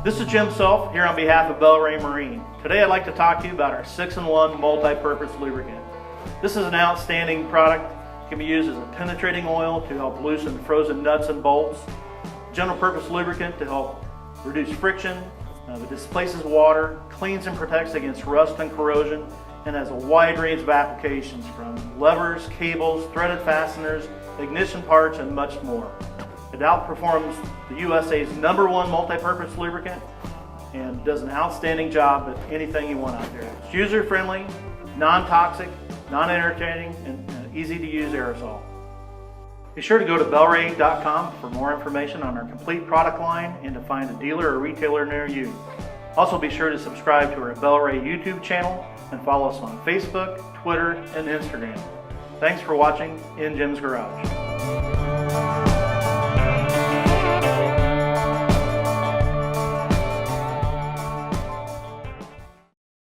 This is Jim Self here on behalf of Bel-Ray Marine. Today I'd like to talk to you about our 6-in-1 multi-purpose lubricant. This is an outstanding product. It can be used as a penetrating oil to help loosen frozen nuts and bolts, general purpose lubricant to help reduce friction, it displaces water, cleans and protects against rust and corrosion, and has a wide range of applications from levers, cables, threaded fasteners, ignition parts, and much more. It outperforms the USA's #1 multi-purpose lubricant and does an outstanding job at anything you want out there. It's user-friendly, non-toxic, non-irritating, and easy to use aerosol. Be sure to go to Bel-Ray.com for more information on our complete product line and to find a dealer or retailer near you. Also be sure to subscribe to our Bel-Ray YouTube channel and follow us on Facebook, Twitter, and Instagram. Thanks for watching In Jim's Garage.